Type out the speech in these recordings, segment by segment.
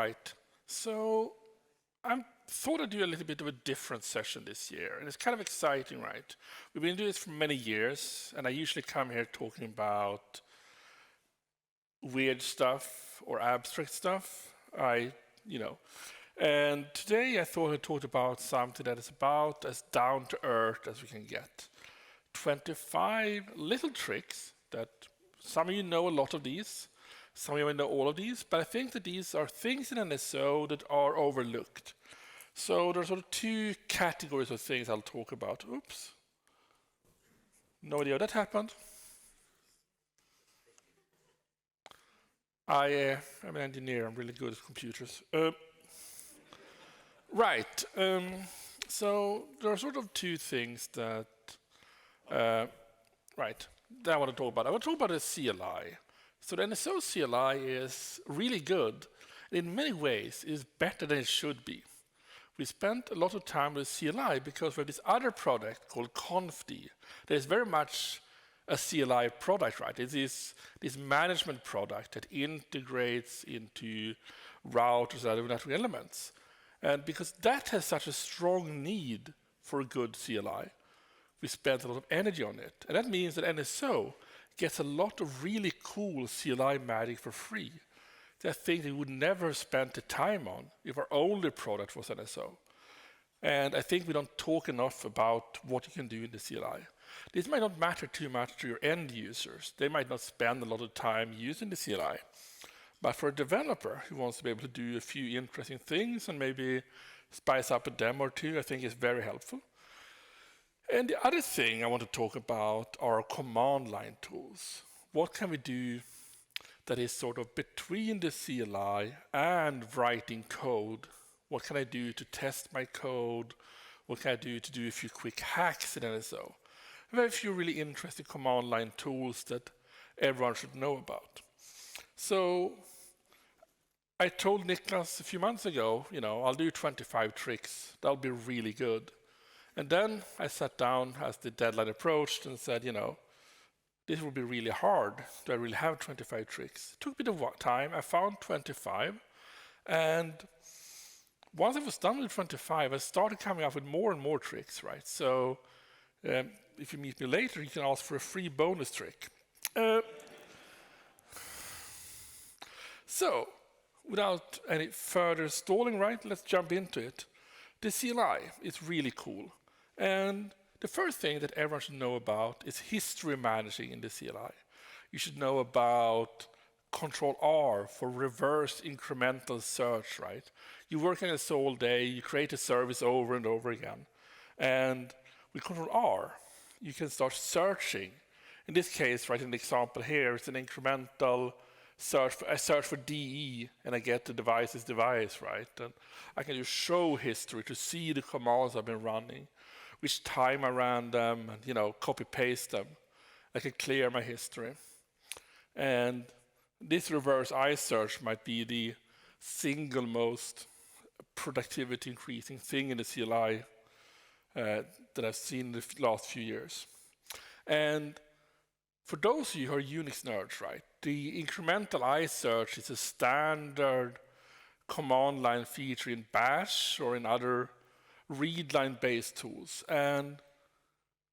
Right. So I thought I'd do a little bit of a different session this year, and it's kind of exciting, right? We've been doing this for many years, and I usually come here talking about weird stuff or abstract stuff. And today I thought I'd talk about something that is about as down to earth as we can get. 25 little tricks that some of you know a lot of these, some of you know all of these, but I think that these are things in NSO that are overlooked. So there's sort of two categories of things I'll talk about. Oops. No idea how that happened. I'm an engineer. I'm really good at computers. Right. So there are sort of two things that that I want to talk about. I want to talk about the CLI. So the NSO CLI is really good. In many ways, is better than it should be. We spent a lot of time with CLI because we have this other product called Confd. That is very much a CLI product, right? It is this management product that integrates into routers and other network elements. And because that has such a strong need for a good CLI, we spent a lot of energy on it. And that means that NSO gets a lot of really cool CLI magic for free. That things we would never have spent the time on if our only product was NSO. And I think we don't talk enough about what you can do in the CLI. This might not matter too much to your end users. They might not spend a lot of time using the CLI. But for a developer who wants to be able to do a few interesting things and maybe spice up a demo or two, I think is very helpful. And the other thing I want to talk about are command line tools. What can we do that is sort of between the CLI and writing code? What can I do to test my code? What can I do to do a few quick hacks in NSO? There are a few really interesting command line tools that everyone should know about. So I told Niklas a few months ago, I'll do 25 tricks. That'll be really good. And then I sat down as the deadline approached and said, this will be really hard. Do I really have 25 tricks? It took a bit of time. I found 25. And once I was done with 25, I started coming up with more and more tricks, right? So if you meet me later, you can ask for a free bonus trick. So without any further stalling, right, let's jump into it. The CLI is really cool. And the first thing that everyone should know about is history managing in the CLI. You should know about Control R for reverse incremental search, right? You work on this all day, you create a service over and over again. And with Control R, you can start searching. In this case, right, in the example here, it's an incremental search. I search for DE and I get the device's device, right? And I can just show history to see the commands I've been running, which time I ran them, and copy paste them. I can clear my history. And this reverse I search might be the single most productivity increasing thing in the CLI that I've seen in the last few years. And for those of you who are Unix nerds, right, the incremental I search is a standard command line feature in Bash or in other read line based tools. And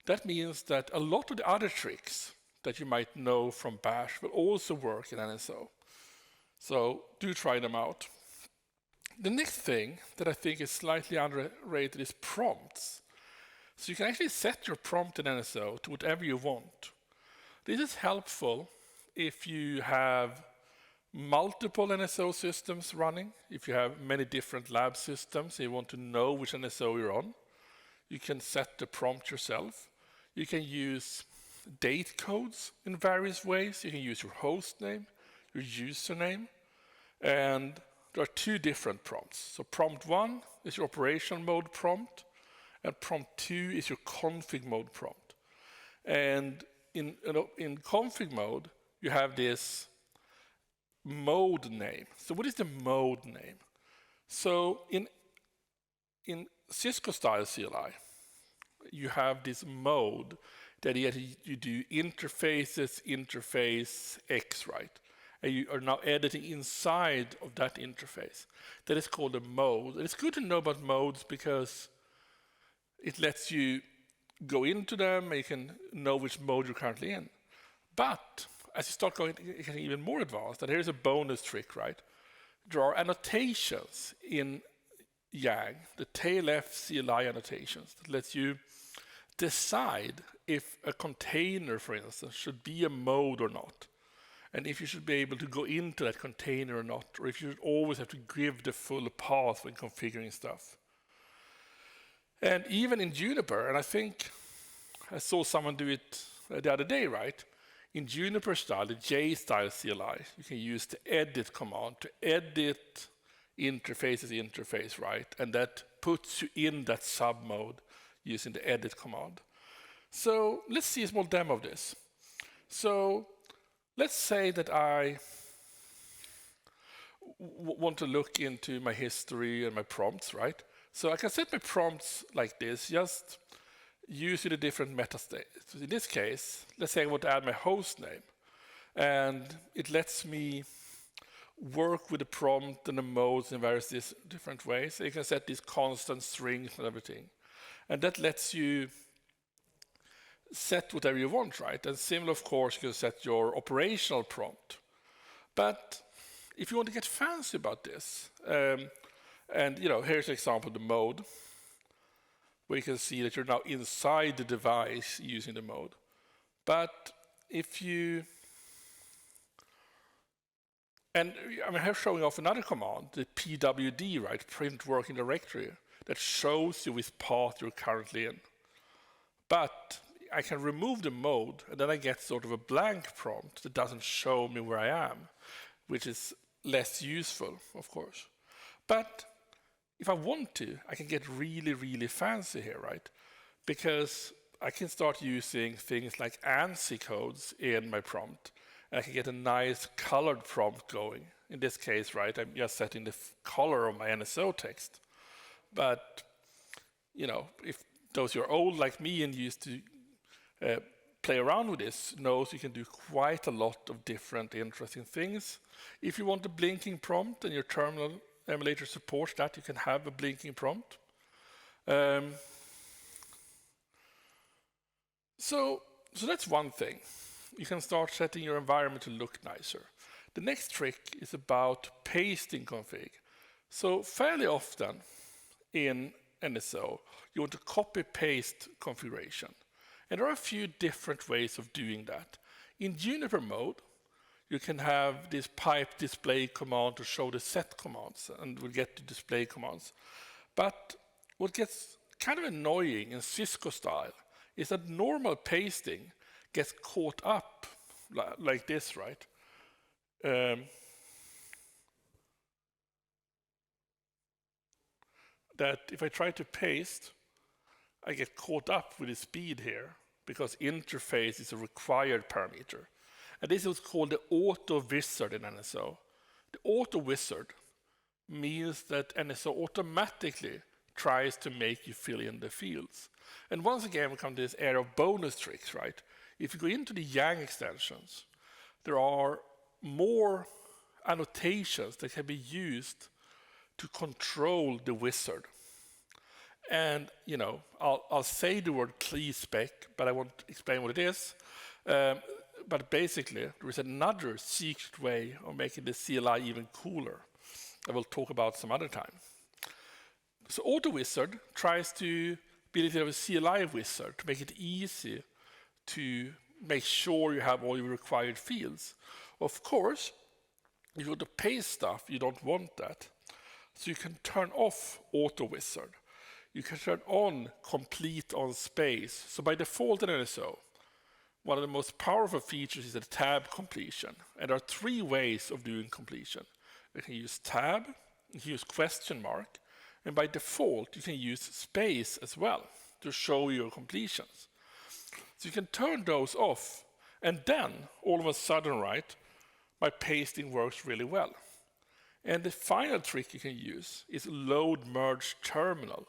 that means that a lot of the other tricks that you might know from Bash will also work in NSO. So do try them out. The next thing that I think is slightly underrated is prompts. So you can actually set your prompt in NSO to whatever you want. This is helpful if you have multiple NSO systems running, if you have many different lab systems and you want to know which NSO you're on. You can set the prompt yourself. You can use date codes in various ways. You can use your host name, your username, and there are two different prompts. So prompt 1 is your operational mode prompt, and prompt 2 is your config mode prompt. And in config mode, you have this mode name. So what is the mode name? So in Cisco style CLI, you have this mode that you do interfaces, interface X, right? and you are now editing inside of that interface. That is called a mode. And it's good to know about modes because it lets you go into them and you can know which mode you're currently in. But as you start going even more advanced, and here's a bonus trick, right? There are annotations in Yang, the tail-F CLI annotations, that lets you decide if a container, for instance, should be a mode or not. And if you should be able to go into that container or not, or if you should always have to give the full path when configuring stuff. And even in Juniper, and I think I saw someone do it the other day, right? In Juniper style, the J-style CLI, you can use the edit command to edit interface, right? And that puts you in that sub mode using the edit command. So let's see a small demo of this. So let's say that I want to look into my history and my prompts, right? So I can set my prompts like this, just using the different meta states. So in this case, let's say I want to add my host name, and it lets me work with the prompt and the modes in various different ways. So you can set these constant strings and everything. And that lets you set whatever you want, right? And similar, of course, you can set your operational prompt. But if you want to get fancy about this, and here's an example of the mode, where you can see that you're now inside the device using the mode. But if you, and I'm here showing off another command, the pwd, right, print working directory, that shows you which path you're currently in. But I can remove the mode, and then I get sort of a blank prompt that doesn't show me where I am, which is less useful, of course. But if I want to, I can get really, really fancy here, right? Because I can start using things like ANSI codes in my prompt, and I can get a nice colored prompt going. In this case, right, I'm just setting the color of my NSO text. But, if those who are old like me and used to play around with this knows you can do quite a lot of different interesting things. If you want a blinking prompt and your terminal emulator supports that, you can have a blinking prompt. So that's one thing. You can start setting your environment to look nicer. The next trick is about pasting config. So fairly often in NSO, you want to copy-paste configuration. And there are a few different ways of doing that. In Juniper mode, you can have this pipe display command to show the set commands, and we'll get to display commands. But what gets kind of annoying in Cisco style is that normal pasting gets caught up like this, right? That if I try to paste, I get caught up with the speed here because interface is a required parameter. And this is called the auto wizard in NSO. The auto wizard means that NSO automatically tries to make you fill in the fields. And once again, we come to this area of bonus tricks, right? If you go into the Yang extensions, there are more annotations that can be used to control the wizard. And I'll say the word CLI spec, but I won't explain what it is. But basically, there is another secret way of making the CLI even cooler that we'll talk about some other time. So AutoWizard tries to be a little bit of a CLI wizard to make it easy to make sure you have all your required fields. Of course, if you want to paste stuff, you don't want that. So you can turn off AutoWizard. You can turn on complete on space. So by default in NSO, one of the most powerful features is the tab completion. And there are three ways of doing completion. You can use tab, you can use question mark, and by default, you can use space as well to show your completions. So you can turn those off, and then all of a sudden, right, my pasting works really well. And the final trick you can use is load merge terminal.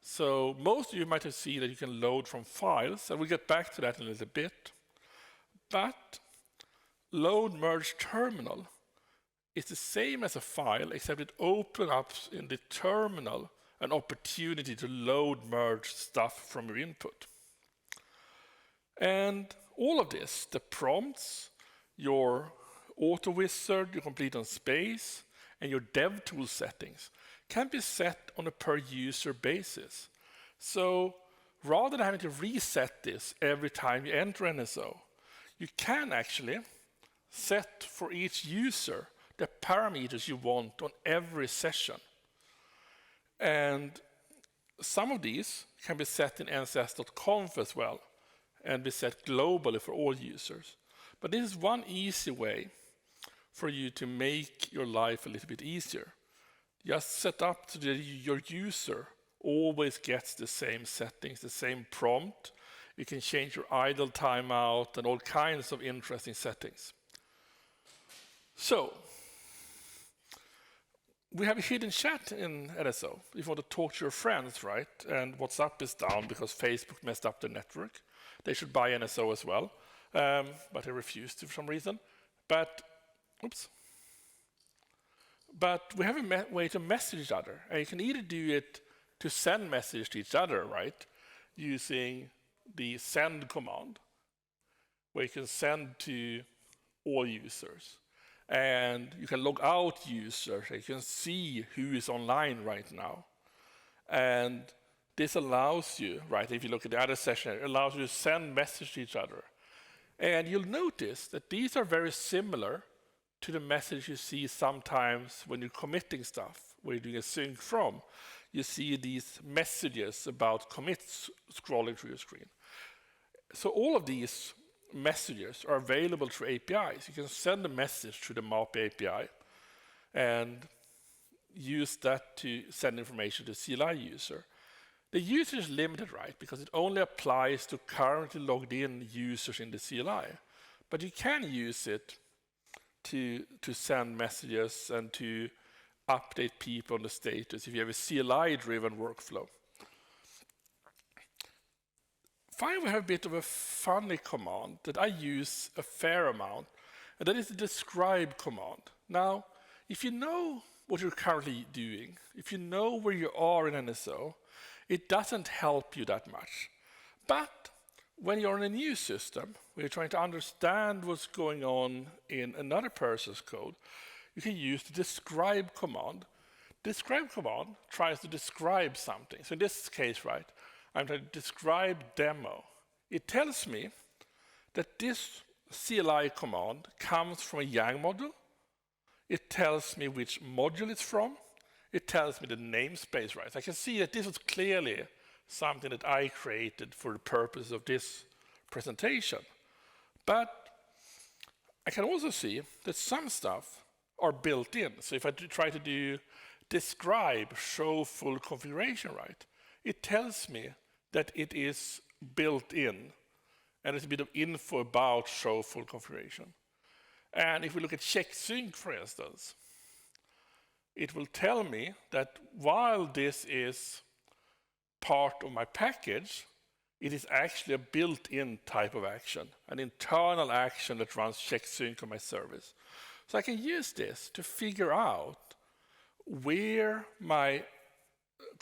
So most of you might have seen that you can load from files, and we'll get back to that in a little bit. But load merge terminal is the same as a file, except it opens up in the terminal an opportunity to load merge stuff from your input. And all of this, the prompts, your auto wizard, your complete on space, and your devtools settings can be set on a per user basis. So rather than having to reset this every time you enter NSO, you can actually set for each user the parameters you want on every session. And some of these can be set in nss.conf as well and be set globally for all users. But this is one easy way for you to make your life a little bit easier. Just set up so that your user always gets the same settings, the same prompt. You can change your idle timeout and all kinds of interesting settings. So, we have a hidden chat in NSO. If you want to talk to your friends, right? And WhatsApp is down because Facebook messed up the network. They should buy NSO as well, but they refused to for some reason. But we have a way to message each other. And you can either do it to send messages to each other, right? Using the send command, where you can send to all users. And you can log out users. You can see who is online right now. And this allows you, right, if you look at the other session, it allows you to send messages to each other. And you'll notice that these are very similar to the message you see sometimes when you're committing stuff, where you're doing a sync from. You see these messages about commits scrolling through your screen. So all of these messages are available through APIs. You can send a message to the MAP API and use that to send information to CLI user. The user is limited, right? Because it only applies to currently logged in users in the CLI. But you can use it to send messages and to update people on the status if you have a CLI-driven workflow. Finally, we have a bit of a funny command that I use a fair amount, and that is the describe command. Now, if you know what you're currently doing, if you know where you are in NSO, it doesn't help you that much. But when you're in a new system, when you're trying to understand what's going on in another person's code, you can use the describe command. Describe command tries to describe something. So in this case, right, I'm trying to describe demo. It tells me that this CLI command comes from a YANG module. It tells me which module it's from. It tells me the namespace, right? I can see that this was clearly something that I created for the purpose of this presentation. But I can also see that some stuff are built in. So if I try to do describe show full configuration, right, it tells me that it is built in, and there's a bit of info about show full configuration. And if we look at check sync, for instance, it will tell me that while this is part of my package, it is actually a built-in type of action, an internal action that runs check sync on my service. So I can use this to figure out where my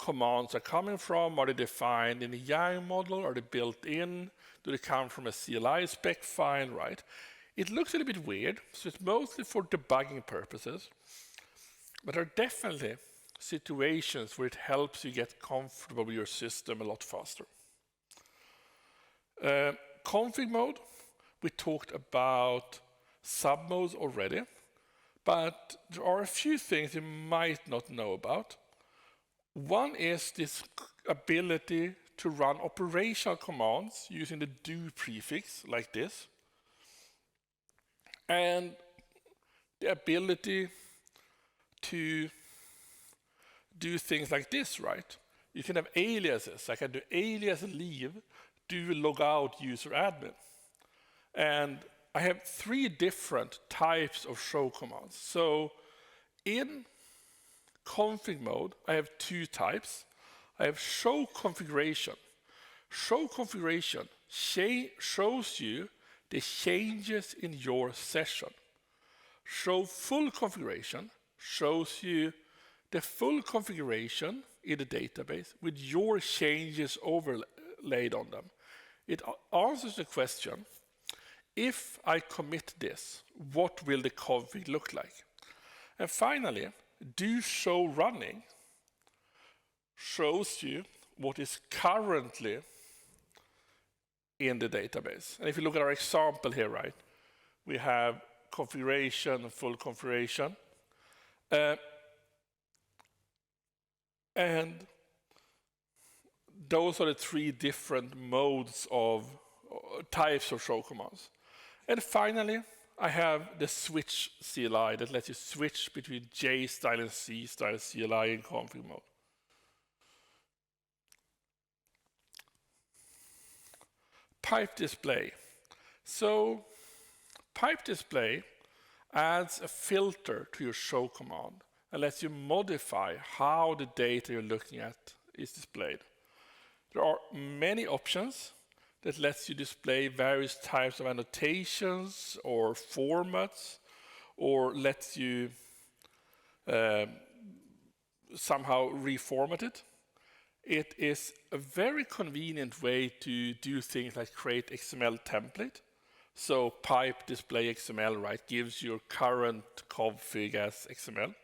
commands are coming from. Are they defined in a YANG model? Are they built in? Do they come from a CLI spec file, right? It looks a little bit weird, so it's mostly for debugging purposes. But there are definitely situations where it helps you get comfortable with your system a lot faster. Config mode, we talked about submodes already, but there are a few things you might not know about. One is this ability to run operational commands using the do prefix like this, and the ability to do things like this, right? You can have aliases. I can do alias leave, do logout user admin. And I have 3 different types of show commands. So in config mode, I have 2 types. I have show configuration. Show configuration shows you the changes in your session. Show full configuration shows you the full configuration in the database with your changes overlaid on them. It answers the question, if I commit this, what will the config look like? And finally, do show running shows you what is currently in the database. And if you look at our example here, right, we have configuration, full configuration. And those are the three different modes of types of show commands. And finally, I have the switch CLI that lets you switch between J style and C style CLI in config mode. Pipe display. So pipe display adds a filter to your show command and lets you modify how the data you're looking at is displayed. There are many options that lets you display various types of annotations or formats, or lets you somehow reformat it. It is a very convenient way to do things like create XML template. So pipe display XML, right, gives your current config as XML.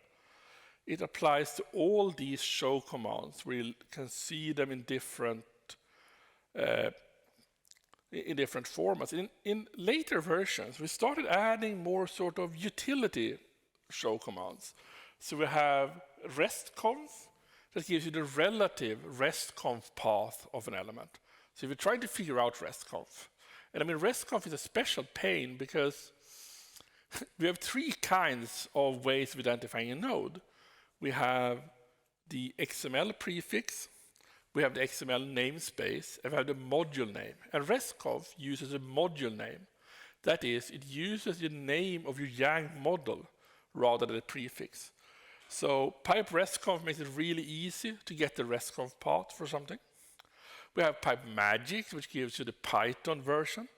It applies to all these show commands where you can see them in different formats. In later versions, we started adding more sort of utility show commands. So we have restconf that gives you the relative restconf path of an element. So if you're trying to figure out restconf, and I mean restconf is a special pain because we have three kinds of ways of identifying a node. We have the XML prefix, we have the XML namespace, and we have the module name. And restconf uses a module name. That is, it uses the name of your Yang model rather than a prefix. So pipe restconf makes it really easy to get the restconf path for something. We have pipe magic, which gives you the Python version.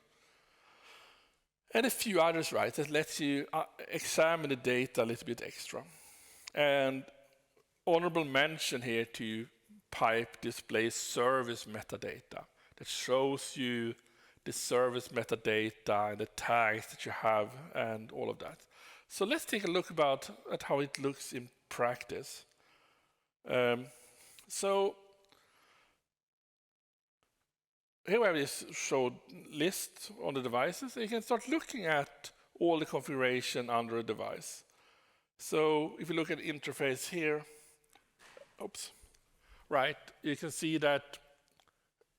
And a few others, right, that lets you examine the data a little bit extra. And honorable mention here to pipe display service metadata that shows you the service metadata and the tags that you have and all of that. So let's take a look at how it looks in practice. So here we have this show list on the devices. And you can start looking at all the configuration under a device. So if you look at the interface here, right, you can see that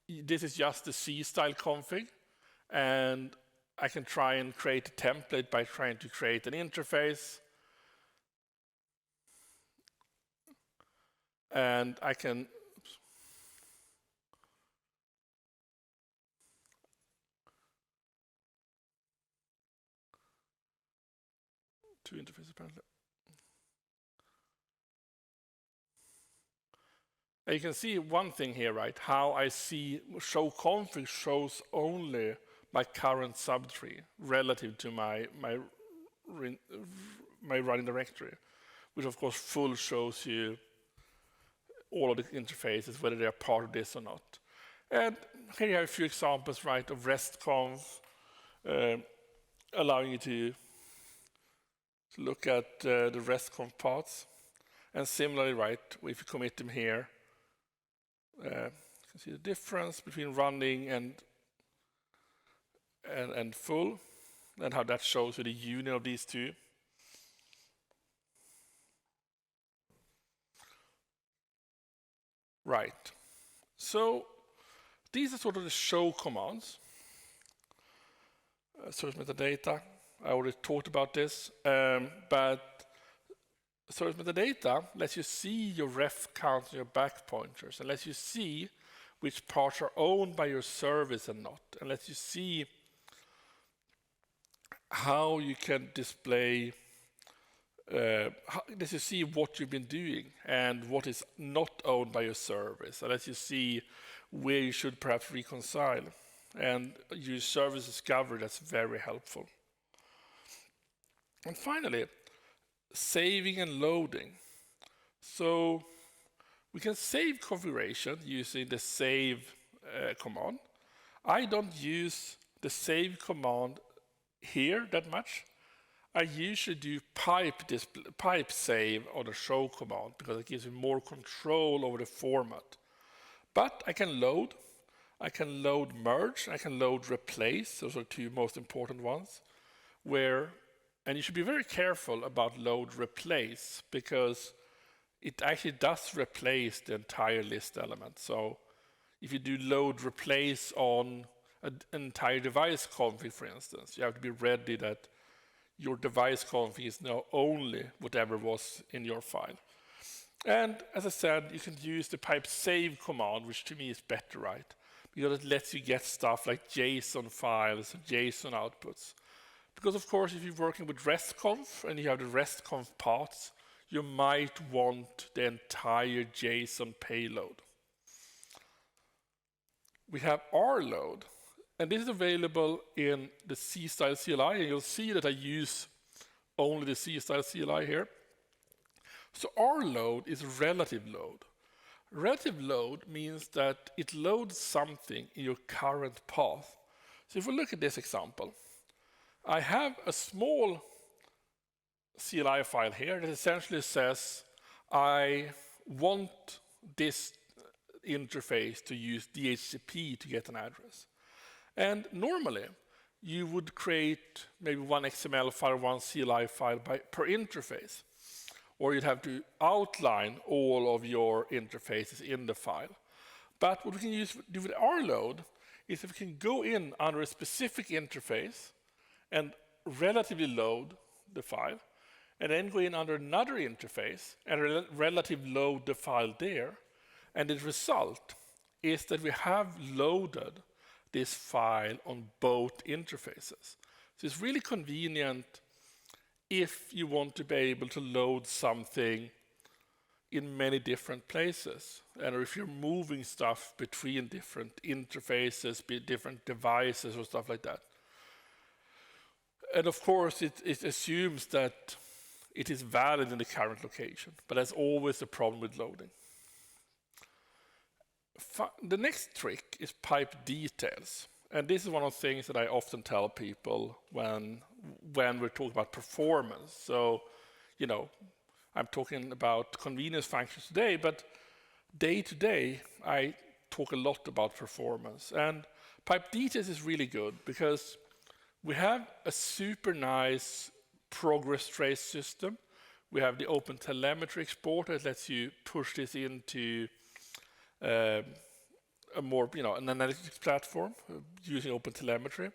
this is just the C-style config, and I can try and create a template by trying to create an interface. And I can two interfaces apparently. And you can see one thing here, right? How I see show config shows only my current subtree relative to my running directory, which of course full shows you all of the interfaces, whether they are part of this or not. And here you have a few examples, right, of restconf, allowing you to look at the restconf paths. And similarly, right, if you commit them here, you can see the difference between running and full, and how that shows you the union of these two. Right. So these are sort of the show commands. Service metadata. I already talked about this, but service metadata lets you see your ref counts and your back pointers, and lets you see which parts are owned by your service and not, and lets you see how you can display, lets you see what you've been doing and what is not owned by your service, and lets you see where you should perhaps reconcile. and use service discovery. That's very helpful. And finally, saving and loading. So we can save configuration using the save command. I don't use the save command here that much. I usually do pipe save on the show command because it gives me more control over the format. But I can load merge, I can load replace. Those are two most important ones. And you should be very careful about load replace because it actually does replace the entire list element. So if you do load replace on an entire device config, for instance, you have to be ready that your device config is now only whatever was in your file. And as I said, you can use the pipe save command, which to me is better, right? Because it lets you get stuff like JSON files, JSON outputs. Because of course, if you're working with RESTconf and you have the RESTconf paths, you might want the entire JSON payload. We have rload, and this is available in the C-style CLI, and you'll see that I use only the C-style CLI here. So rload is relative load. Relative load means that it loads something in your current path. So if we look at this example, I have a small CLI file here that essentially says I want this interface to use DHCP to get an address. And normally, you would create maybe one XML file, one CLI file per interface. Or you'd have to outline all of your interfaces in the file. But what we can do with rload is that we can go in under a specific interface and relatively load the file, and then go in under another interface and relatively load the file there. And the result is that we have loaded this file on both interfaces. So it's really convenient if you want to be able to load something in many different places, and or if you're moving stuff between different interfaces, different devices or stuff like that. And of course, it assumes that it is valid in the current location, but there's always a problem with loading. The next trick is pipe details. And this is one of the things that I often tell people when we're talking about performance. So, you know, I'm talking about convenience functions today, but day to day, I talk a lot about performance. And pipe details is really good because we have a super nice progress trace system. We have the open telemetry exporter that lets you push this into a more, an analytics platform using open telemetry.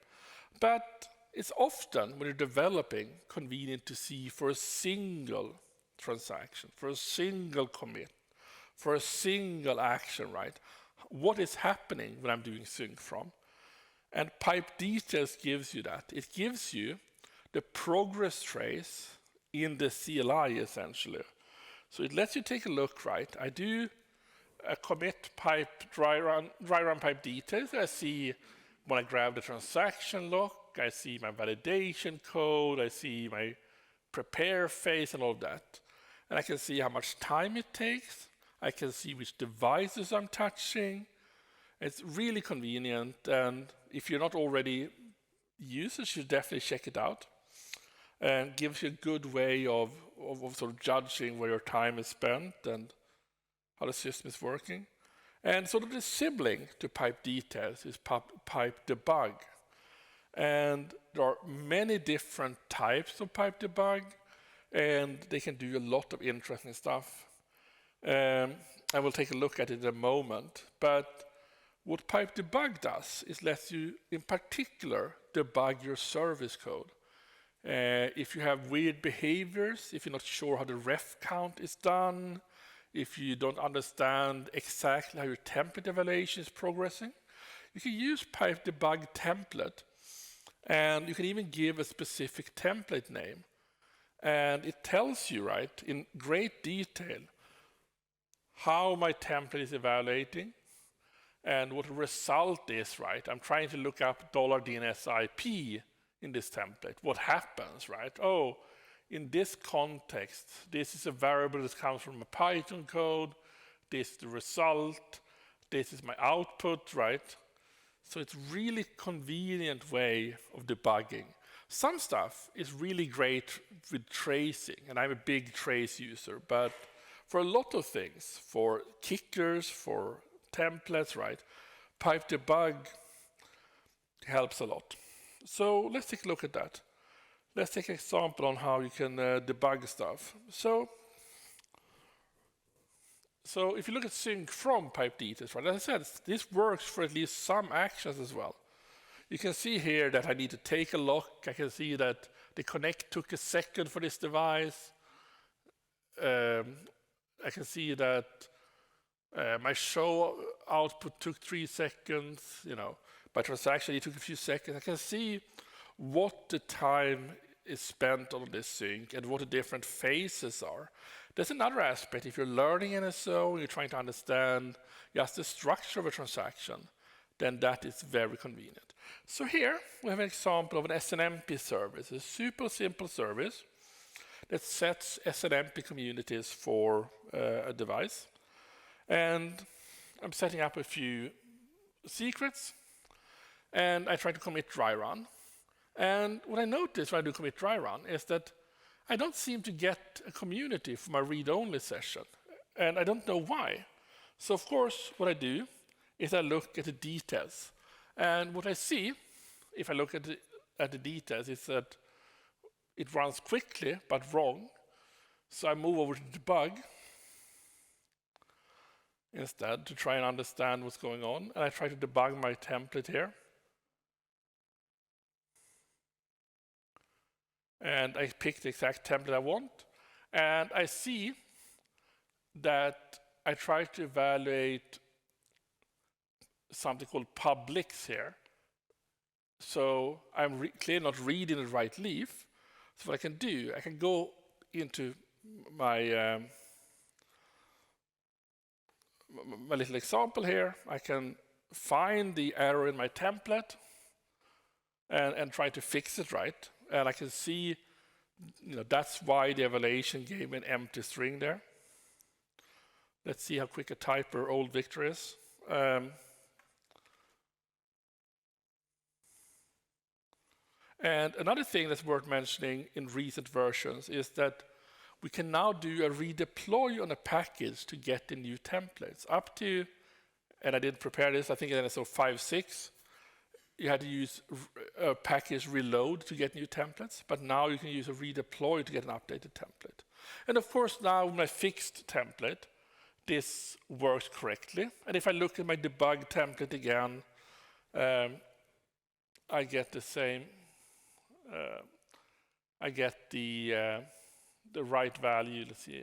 But it's often, when you're developing, convenient to see for a single transaction, for a single commit, for a single action, right? What is happening when I'm doing sync from? And pipe details gives you that. It gives you the progress trace in the CLI, essentially. So it lets you take a look, right? I do a commit pipe dry run pipe details. I see when I grab the transaction lock, I see my validation code, I see my prepare phase and all of that. And I can see how much time it takes. I can see which devices I'm touching. It's really convenient, and if you're not already users, you should definitely check it out. And gives you a good way of sort of judging where your time is spent and how the system is working. And sort of the sibling to pipe details is pipe debug. And there are many different types of pipe debug, and they can do a lot of interesting stuff. I will take a look at it in a moment. But what pipe debug does is lets you, in particular, debug your service code. If you have weird behaviors, if you're not sure how the ref count is done, if you don't understand exactly how your template evaluation is progressing, you can use pipe debug template, and you can even give a specific template name. And it tells you, right, in great detail, how my template is evaluating, and what the result is, right? I'm trying to look up $DNSIP in this template. What happens, right? Oh, in this context, this is a variable that comes from a Python code. This is the result. This is my output, right? So it's really convenient way of debugging. Some stuff is really great with tracing, and I'm a big trace user, but for a lot of things, for kickers, for templates, right, pipe debug helps a lot. So let's take a look at that. Let's take an example on how you can debug stuff. So if you look at sync from pipe details, right, as I said, this works for at least some actions as well. You can see here that I need to take a lock. I can see that the connect took a second for this device. I can see that my show output took 3 seconds. By transaction it took a few seconds. I can see what the time is spent on this sync and what the different phases are. There's another aspect. If you're learning NSO and you're trying to understand just the structure of a transaction, then that is very convenient. So here we have an example of an SNMP service, a super simple service that sets SNMP communities for a device. And I'm setting up a few secrets, and I try to commit dry run. And what I notice when I do commit dry run is that I don't seem to get a community for my read-only session, and I don't know why. So of course, what I do is I look at the details. And what I see, if I look at the details, is that it runs quickly, but wrong. So I move over to debug instead to try and understand what's going on. And I try to debug my template here. And I pick the exact template I want. And I see that I try to evaluate something called publics here. So I'm clearly not reading the right leaf. So what I can do, I can go into my my little example here. I can find the error in my template and try to fix it, right? And I can see, that's why the evaluation gave me an empty string there. Let's see how quick a typer old Viktor is. And another thing that's worth mentioning in recent versions is that we can now do a redeploy on a package to get the new templates. Up to, and I didn't prepare this, I think in NSO 5.6, you had to use a package reload to get new templates, but now you can use a redeploy to get an updated template. And of course, now with my fixed template, this works correctly. And if I look at my debug template again, I get the same. I get the right value. Let's see.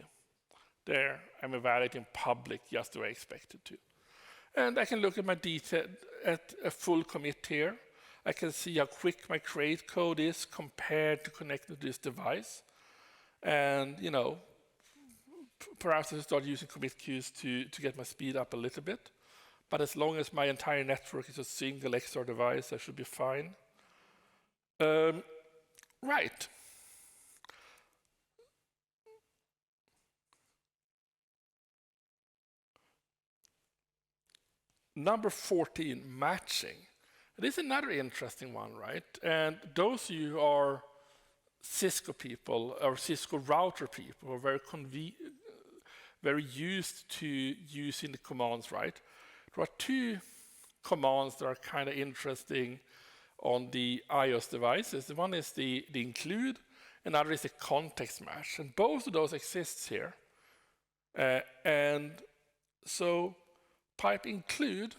There, I'm evaluating public just the way I expected to. And I can look at my detail at a full commit here. I can see how quick my create code is compared to connecting to this device. And, perhaps I start using commit queues to get my speed up a little bit. But as long as my entire network is a single XR device, I should be fine. Right. Number 14, matching. This is another interesting one, right? And those of you who are Cisco people or Cisco router people are very used to using the commands, right? There are two commands that are kind of interesting on the iOS devices. One is the include, another is the context match, and both of those exist here. And so pipe include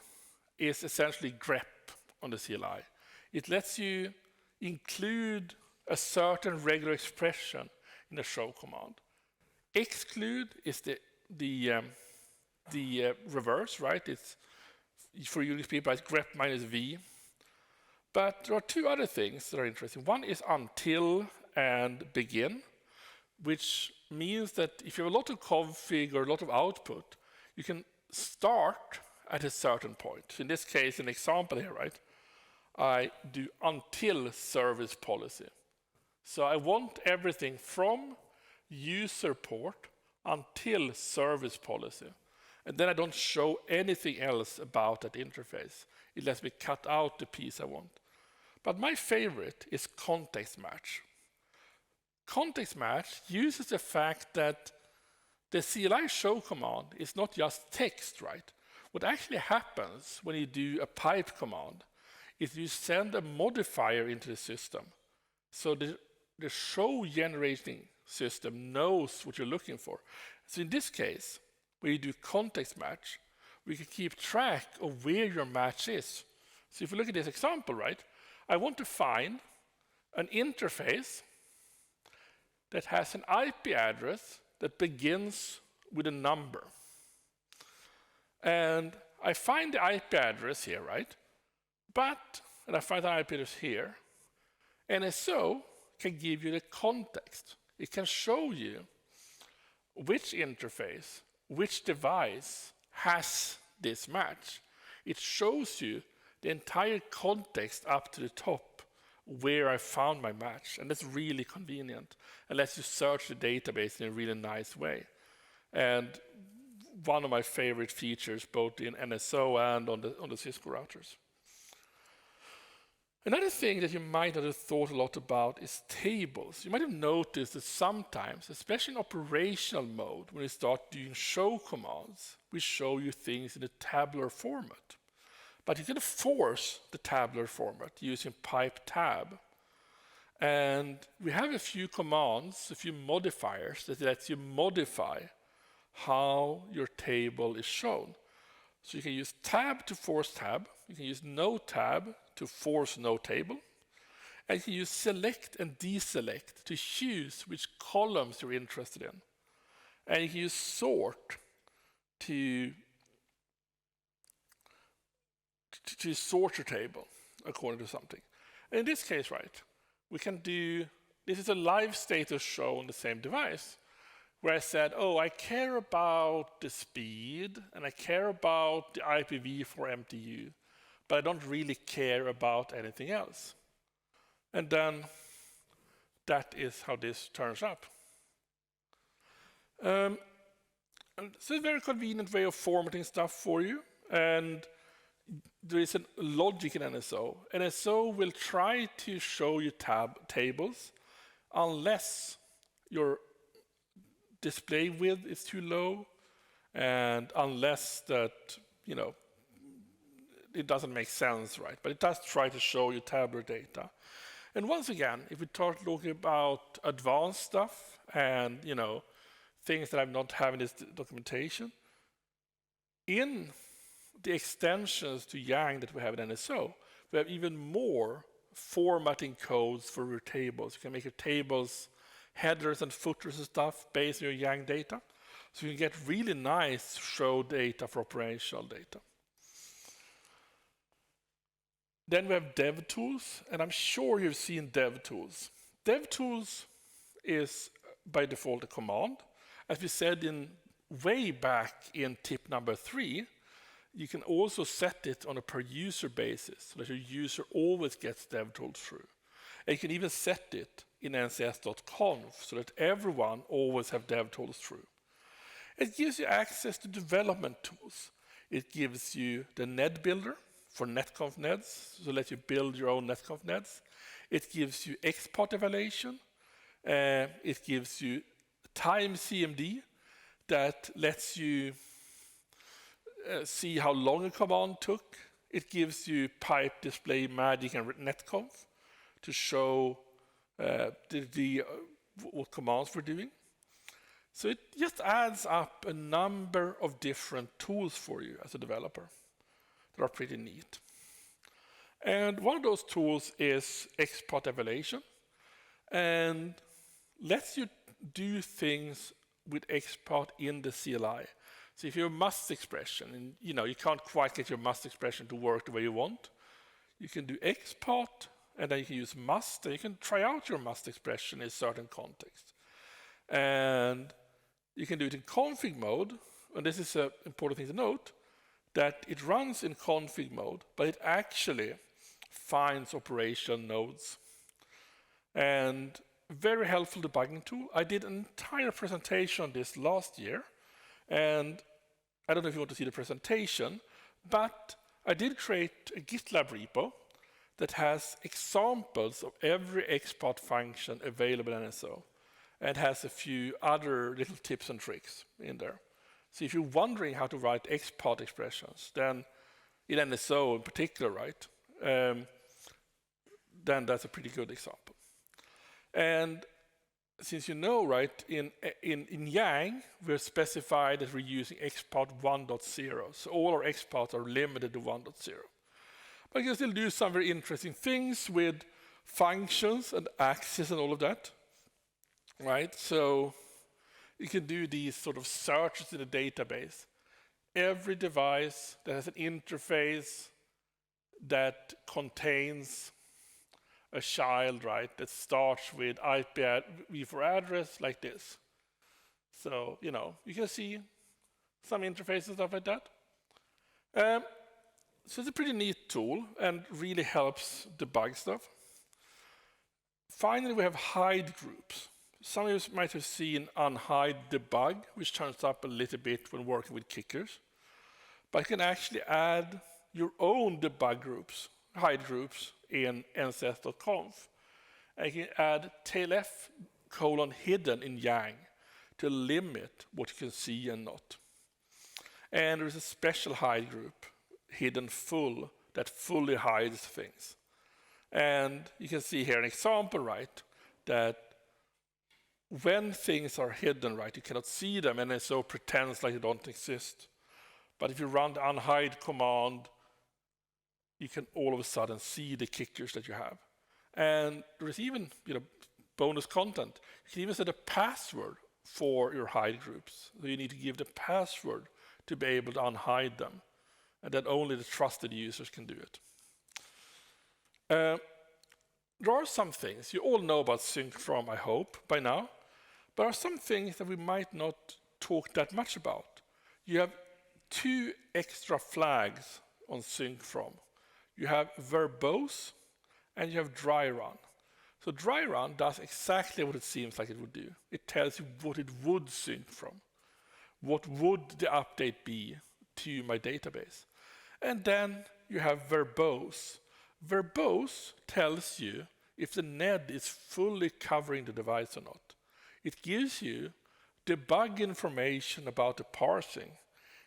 is essentially grep on the CLI. It lets you include a certain regular expression in a show command. Exclude is the reverse, right? It's for Unix people, it's grep minus v. But there are two other things that are interesting. One is until and begin, which means that if you have a lot of config or a lot of output, you can start at a certain point. In this case, an example here, right? I do until service policy. So I want everything from user port until service policy. And then I don't show anything else about that interface. It lets me cut out the piece I want. But my favorite is context match. Context match uses the fact that the CLI show command is not just text, right? What actually happens when you do a pipe command is you send a modifier into the system. So the show generating system knows what you're looking for. So in this case, when you do context match, we can keep track of where your match is. So if you look at this example, right, I want to find an interface that has an IP address that begins with a number. And I find the IP address here, right? And I find the IP address here. NSO can give you the context. It can show you which interface, which device has this match. It shows you the entire context up to the top where I found my match. And that's really convenient. It lets you search the database in a really nice way. And one of my favorite features, both in NSO and on the Cisco routers. Another thing that you might not have thought a lot about is tables. You might have noticed that sometimes, especially in operational mode, when you start doing show commands, we show you things in a tabular format. But you can force the tabular format using pipe tab. And we have a few commands, a few modifiers that lets you modify how your table is shown. So you can use tab to force tab. You can use no tab to force no table. And you can use select and deselect to choose which columns you're interested in. And you can use sort to sort your table according to something. And in this case, right, we can do, this is a live status show on the same device, where I said, oh, I care about the speed and I care about the IPv4 MTU, but I don't really care about anything else. And then that is how this turns up. So it's a very convenient way of formatting stuff for you. And there is a logic in NSO. NSO will try to show you tables unless your display width is too low and unless that, it doesn't make sense, right? But it does try to show you tabular data. And once again, if we start looking about advanced stuff and, things that I'm not having this documentation, in the extensions to Yang that we have in NSO, we have even more formatting codes for your tables. You can make your tables headers and footers and stuff based on your Yang data. So you can get really nice show data for operational data. Then we have devtools, and I'm sure you've seen devtools. Devtools is by default a command. As we said way back in tip number 3, you can also set it on a per user basis so that your user always gets devtools through. And you can even set it in ncs.conf so that everyone always have devtools through. It gives you access to development tools. It gives you the NED builder for netconf neds, so let you build your own netconf neds. It gives you XPath Evaluation. It gives you time CMD that lets you see how long a command took. It gives you pipe, display, magic, and netconf to show what commands we're doing. So it just adds up a number of different tools for you as a developer that are pretty neat. And one of those tools is XPath Evaluation, and lets you do things with XPath in the CLI. So if you're a must expression, and you can't quite get your must expression to work the way you want, you can do XPath, and then you can use must, and you can try out your must expression in a certain context. And you can do it in config mode, and this is an important thing to note. that it runs in config mode, but it actually finds operation nodes. And very helpful debugging tool. I did an entire presentation on this last year, and I don't know if you want to see the presentation, but I did create a GitLab repo that has examples of every XPath function available in NSO, and has a few other little tips and tricks in there. So if you're wondering how to write XPath expressions, then in NSO in particular, right, then that's a pretty good example. And since you know, right, in Yang, we're specified that we're using XPath 1.0. So all our XPaths are limited to 1.0. But you can still do some very interesting things with functions and axes and all of that, right? So you can do these sort of searches in a database. Every device that has an interface that contains a child, right, that starts with IPv4 address like this. So, you know, you can see some interfaces and stuff like that. So it's a pretty neat tool and really helps debug stuff. Finally, we have hide groups. Some of you might have seen unhide debug, which turns up a little bit when working with kickers. But you can actually add your own debug groups, hide groups, in ns.conf. And you can add tailf::hidden in Yang to limit what you can see and not. And there's a special hide group, hidden full, that fully hides things. And you can see here an example, right, that when things are hidden, right, you cannot see them, and NSO pretends like they don't exist. But if you run the unhide command, you can all of a sudden see the kickers that you have. And there is even, you know, bonus content. You can even set a password for your hide groups. So you need to give the password to be able to unhide them. And then only the trusted users can do it. There are some things, you all know about sync from, I hope, by now. But there are some things that we might not talk that much about. You have 2 extra flags on sync from. You have verbose and you have dry run. So dry run does exactly what it seems like it would do. It tells you what it would sync from. What would the update be to my database? And then you have verbose. Verbose tells you if the NED is fully covering the device or not. It gives you debug information about the parsing.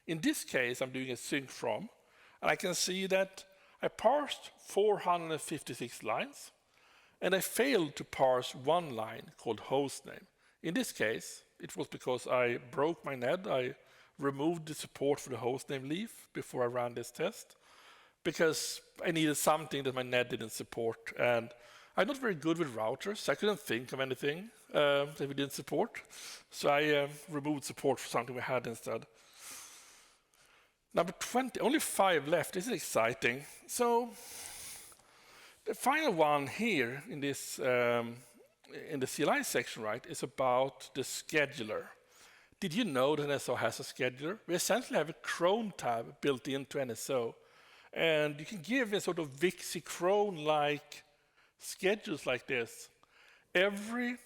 In this case, I'm doing a sync from, and I can see that I parsed 456 lines, and I failed to parse one line called hostname. In this case, it was because I broke my NED. I removed the support for the hostname leaf before I ran this test, because I needed something that my NED didn't support. And I'm not very good with routers. So I couldn't think of anything that we didn't support. So I removed support for something we had instead. Number 20, only 5 left. This is exciting. So the final one here in this in the CLI section, right, is about the scheduler. Did you know that NSO has a scheduler? We essentially have a cron tab built into NSO, and you can give a sort of Vixie cron-like schedules like this. Every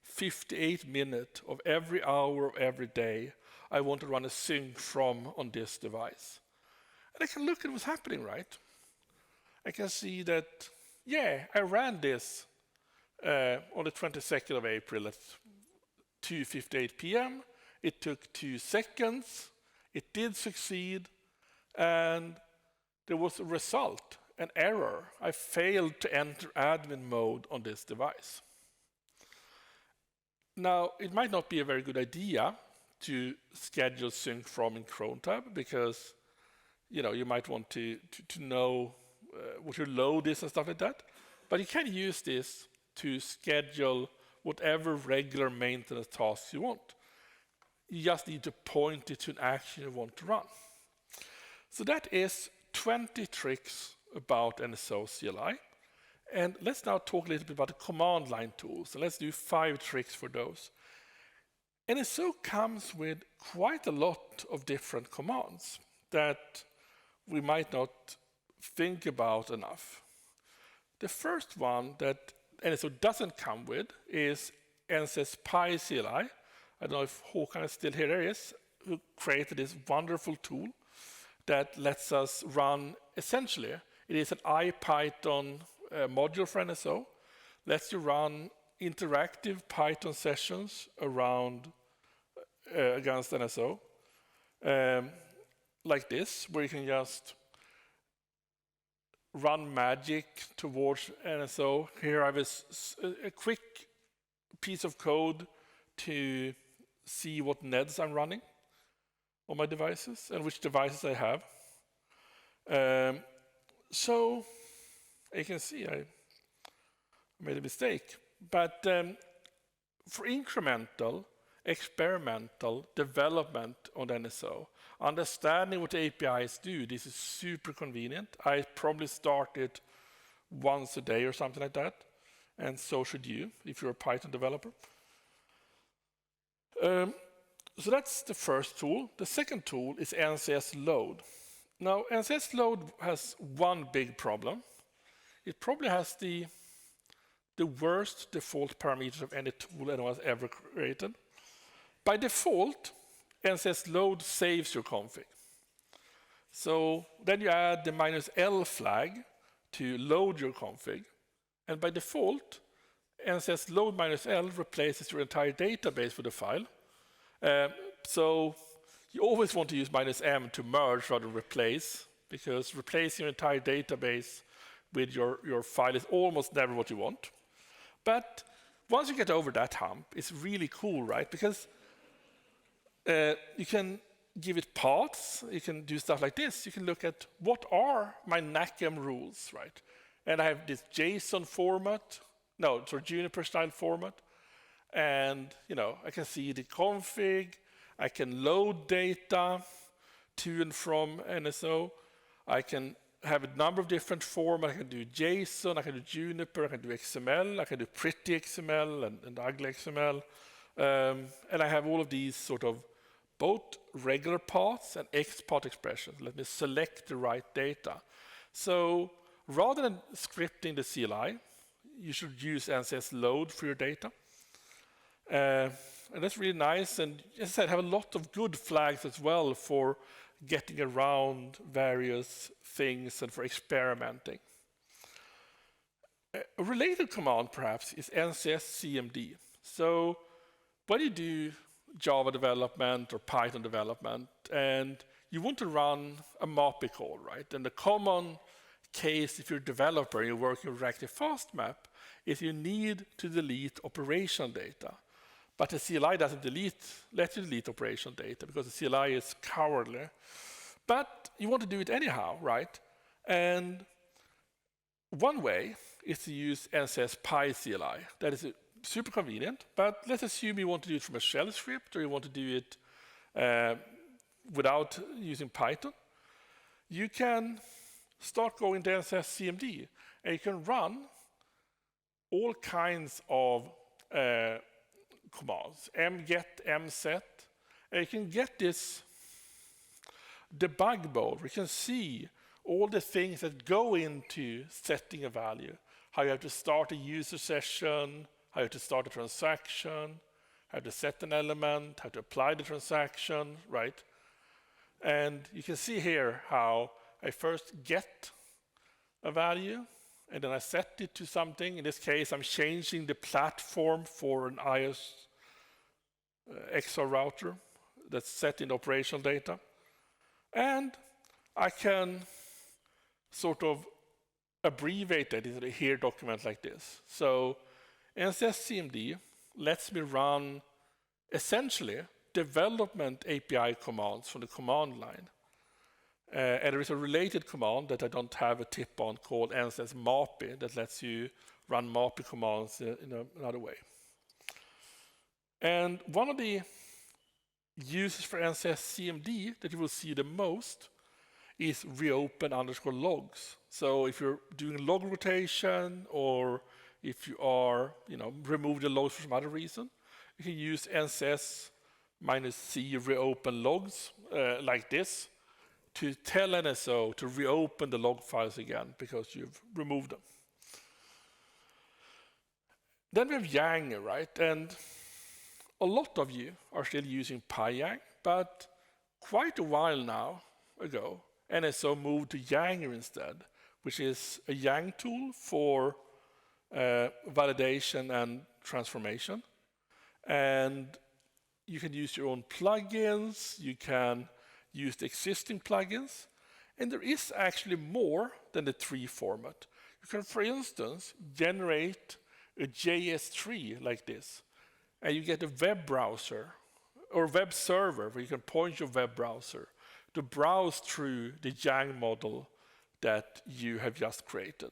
58 minutes of every hour of every day, I want to run a sync from on this device. And I can look at what's happening, right? I can see that, yeah, I ran this on the 22nd of April at 2:58 p.m. It took 2 seconds. It did succeed. And there was a result, an error. I failed to enter admin mode on this device. Now, it might not be a very good idea to schedule sync from in cron tab, because you might want to know what your load is and stuff like that. But you can use this to schedule whatever regular maintenance tasks you want. You just need to point it to an action you want to run. So that is 20 tricks about NSO CLI. And let's now talk a little bit about the command line tools. And let's do 5 tricks for those. NSO comes with quite a lot of different commands that we might not think about enough. The first one that NSO doesn't come with is NSS Pi CLI. I don't know if Håkan is still here. There he is, who created this wonderful tool that lets us run, essentially, it is an IPython module for NSO, lets you run interactive Python sessions around against NSO, like this, where you can just run magic towards NSO. Here I have a quick piece of code to see what NEDs I'm running on my devices and which devices I have. So you can see I made a mistake. But for incremental, experimental development on NSO, understanding what APIs do, this is super convenient. I probably start it once a day or something like that. And so should you, if you're a Python developer. So that's the first tool. The second tool is NSS load. Now, NSS load has one big problem. It probably has the worst default parameters of any tool anyone has ever created. By default, NSS load saves your config. So then you add the -L flag to load your config. And by default, NSS load -L replaces your entire database with a file. So you always want to use -M to merge rather than replace, because replacing your entire database with your file is almost never what you want. But once you get over that hump, it's really cool, right? Because you can give it paths, you can do stuff like this. You can look at what are my NACM rules, right? And I have this JSON format, Juniper style format. And I can see the config, I can load data to and from NSO. I can have a number of different formats. I can do JSON, I can do Juniper, I can do XML, I can do pretty XML and ugly XML. And I have all of these sort of both regular paths and XPath expressions. Let me select the right data. So rather than scripting the CLI, you should use NSS load for your data. And that's really nice. And as I said, have a lot of good flags as well for getting around various things and for experimenting. A related command, perhaps, is NSS CMD. So when you do Java development or Python development, and you want to run a MAPI call, right? And the common case, if you're a developer and you're working with reactive fast map, is you need to delete operational data. But the CLI doesn't let you delete operational data because the CLI is cowardly. But you want to do it anyhow, right? And one way is to use NSS Pi CLI. That is super convenient, but let's assume you want to do it from a shell script or you want to do it without using Python. You can start going to NSS CMD and you can run all kinds of commands, mget, mset, and you can get this debug mode. We can see all the things that go into setting a value, how you have to start a user session, how you have to start a transaction, how to set an element, how to apply the transaction, right? And you can see here how I first get a value, and then I set it to something. In this case, I'm changing the platform for an iOS XR router that's set in operational data. And I can sort of abbreviate that into a here document like this. So NSS CMD lets me run essentially development API commands from the command line. And there is a related command that I don't have a tip on called NSS MAPI that lets you run MAPI commands in another way. And one of the uses for NSS CMD that you will see the most is reopen_logs. So if you're doing log rotation or if you are, remove the logs for some other reason, you can use NSS -c reopen logs like this to tell NSO to reopen the log files again because you've removed them. Then we have Yang, right? And a lot of you are still using PyYang, but quite a while now ago, NSO moved to Yang instead, which is a Yang tool for validation and transformation. And you can use your own plugins, you can use the existing plugins, and there is actually more than the tree format. You can, for instance, generate a JS tree like this, and you get a web browser or web server where you can point your web browser to browse through the Yang model that you have just created,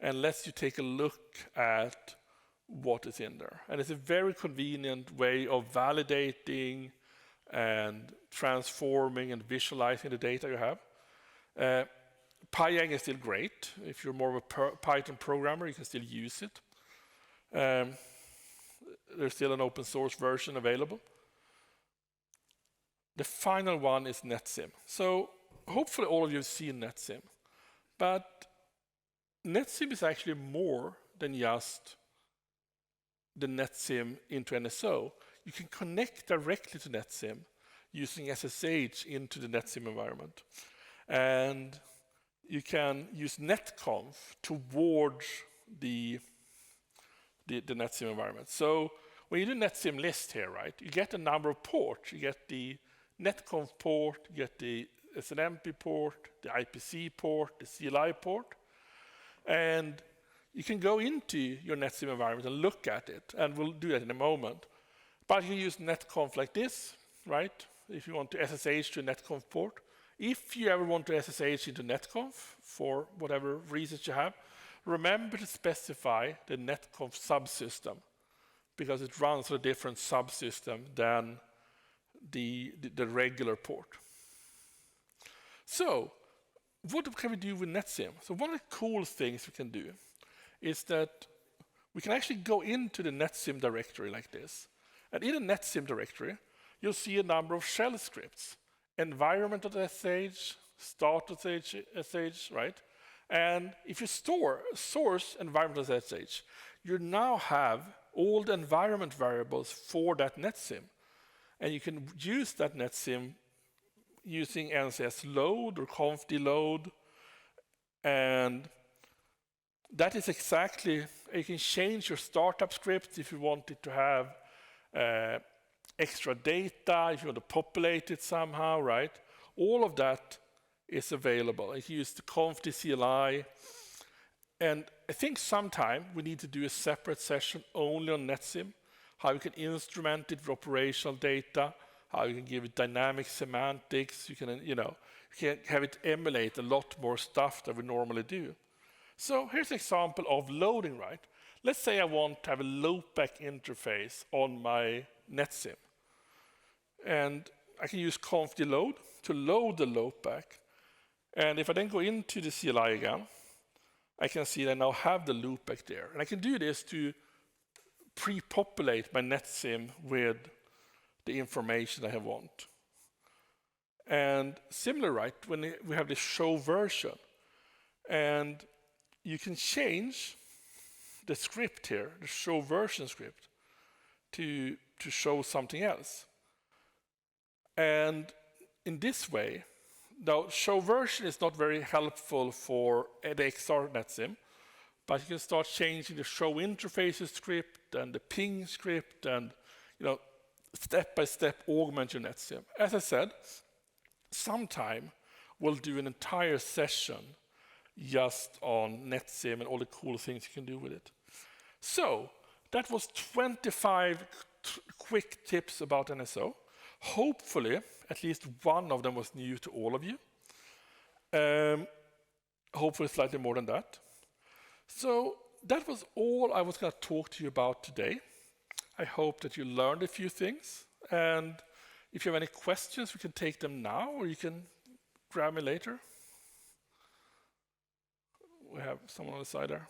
and lets you take a look at what is in there. And it's a very convenient way of validating and transforming and visualizing the data you have. PyYang is still great. If you're more of a Python programmer, you can still use it. There's still an open source version available. The final one is netsim. So hopefully all of you have seen netsim. But netsim is actually more than just the netsim into NSO. You can connect directly to netsim using SSH into the netsim environment. And you can use netconf towards the netsim environment. So when you do netsim list here, right, you get a number of ports. You get the netconf port, you get the SNMP port, the IPC port, the CLI port. And you can go into your netsim environment and look at it, and we'll do that in a moment. But you use netconf like this, right? If you want to SSH to a netconf port. If you ever want to SSH into netconf, for whatever reasons you have, remember to specify the netconf subsystem, because it runs on a different subsystem than the regular port. So, what can we do with netsim? So one of the cool things we can do is that we can actually go into the netsim directory like this. And in the netsim directory, you'll see a number of shell scripts. Environment.sh, start.sh, right? And if you store source environment.sh, you now have all the environment variables for that netsim. And you can use that netsim using NSS load or conf_load. And that is exactly, you can change your startup script if you want it to have extra data, if you want to populate it somehow, right? All of that is available. You can use the conf_CLI. And I think sometime we need to do a separate session only on netsim, how you can instrument it with operational data, how you can give it dynamic semantics. You can, you can have it emulate a lot more stuff than we normally do. So here's an example of loading, right? Let's say I want to have a loopback interface on my netsim. And I can use conf_load to load the loopback. And if I then go into the CLI again, I can see that I now have the loopback there. And I can do this to pre-populate my netsim with the information I want. And similar, right, when we have this show version, and you can change the script here, the show version script, to show something else. And in this way, now show version is not very helpful for the XR netsim, but you can start changing the show interfaces script and the ping script and step by step augment your netsim. As I said, sometime we'll do an entire session just on netsim and all the cool things you can do with it. So that was 25 quick tips about NSO. Hopefully, at least one of them was new to all of you. Hopefully slightly more than that. So that was all I was going to talk to you about today. I hope that you learned a few things. And if you have any questions, we can take them now, or you can grab me later. We have someone on the side there.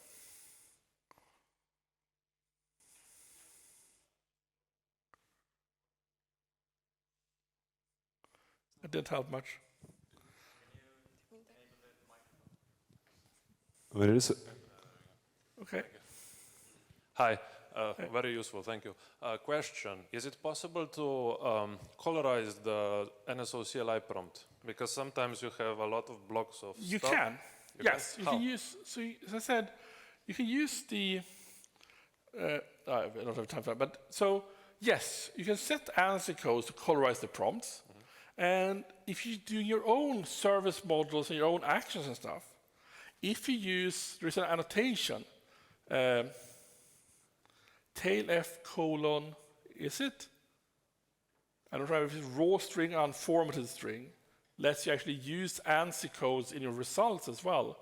It didn't help much. When it is Okay. Hi, very useful, thank you. Question, is it possible to colorize the NSO CLI prompt? Because sometimes you have a lot of blocks of You stuff. can. Yes, you How? can use, so as I said, you can use the, I don't have time for that, but so yes, you can set ANSI codes to colorize the prompts. And if you do your own service models and your own actions and stuff, if you use, there's an annotation, tailf colon, is it? I don't know if it's raw string or unformatted string, lets you actually use ANSI codes in your results as well,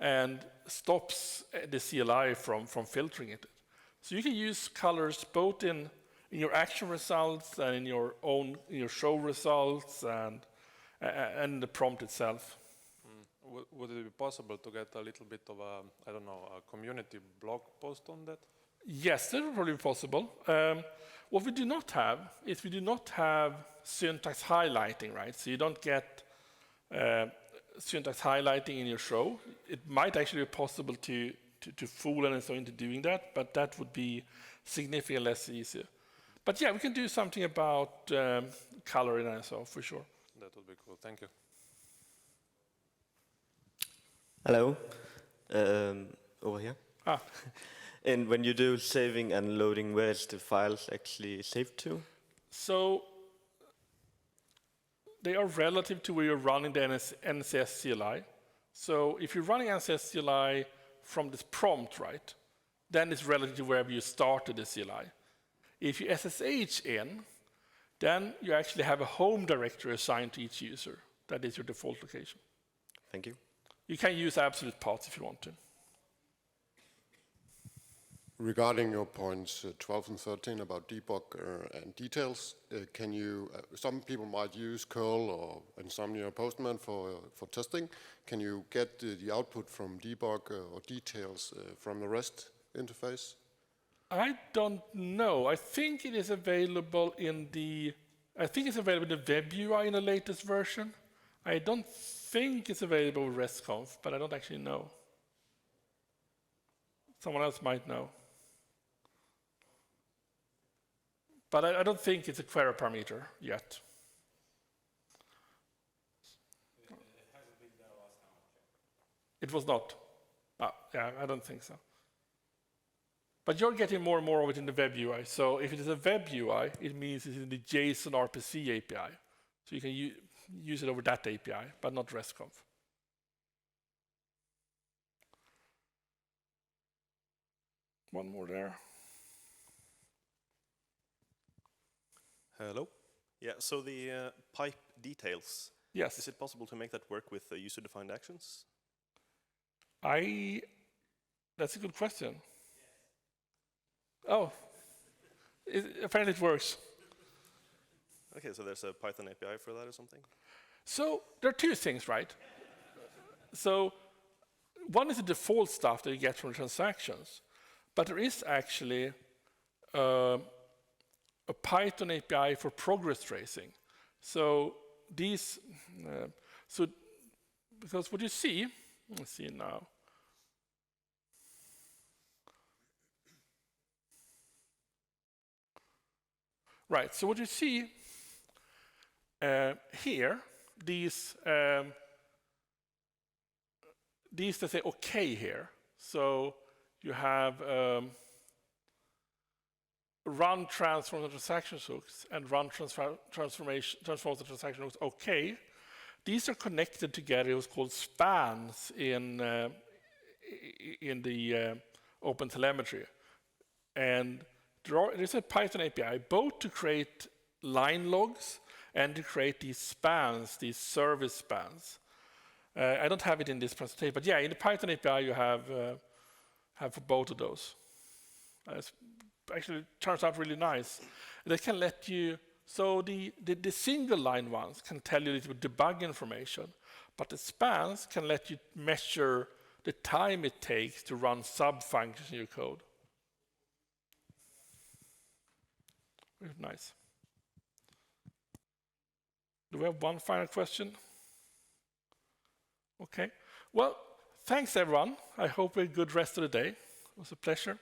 and stops the CLI from filtering it. So you can use colors both in your action results and in your show results and the prompt itself. Would it be possible to get a little bit of a, I don't know, a community blog post on that? Yes, that would probably be possible. What we do not have is we do not have syntax highlighting, right? So you don't get syntax highlighting in your show. It might actually be possible to fool NSO into doing that, but that would be significantly less easier. But yeah, we can do something about color in NSO for sure. That would be cool, thank you. Hello, over here. Ah. And when you do saving and loading, where is the files actually saved to? So they are relative to where you're running the NCS CLI. So if you're running NCS CLI from this prompt, right, then it's relative to wherever you started the CLI. If you SSH in, then you actually have a home directory assigned to each user. That is your default location. Thank you. You can use absolute paths if you want to. Regarding your points 12 and 13 about debug and details, can you, some people might use curl or Insomnia Postman for testing. Can you get the output from debug or details from the REST interface? I don't know. I think it is available in the web UI in the latest version. I don't think it's available with RESTconf, but I don't actually know. Someone else might know. But I don't think it's a query parameter yet. It hasn't been there last time I checked. It was not. Yeah, I don't think so. But you're getting more and more of it in the web UI. So if it is a web UI, it means it's in the JSON RPC API. So you can use it over that API, but not RESTconf. One more there. Hello. Yeah, so the pipe details. Yes. Is it possible to make that work with user-defined actions? That's a good question. Oh, apparently it works. Okay, so there's a Python API for that or something? So there are two things, right? So one is the default stuff that you get from transactions, but there is actually a Python API for progress tracing. So these, because what you see, let's see now. Right, so what you see here, these that say OK here. So you have run transform the transaction hooks and run transforms the transaction hooks OK. These are connected together. It was called spans in the OpenTelemetry. And there's a Python API both to create line logs and to create these spans, these service spans. I don't have it in this presentation, but yeah, in the Python API you have for both of those. Actually, turns out really nice. They can let you. So the single line ones can tell you a little bit debug information, but the spans can let you measure the time it takes to run sub-functions in your code. Very nice. Do we have one final question? Okay. Well, thanks everyone. I hope you have a good rest of the day. It was a pleasure.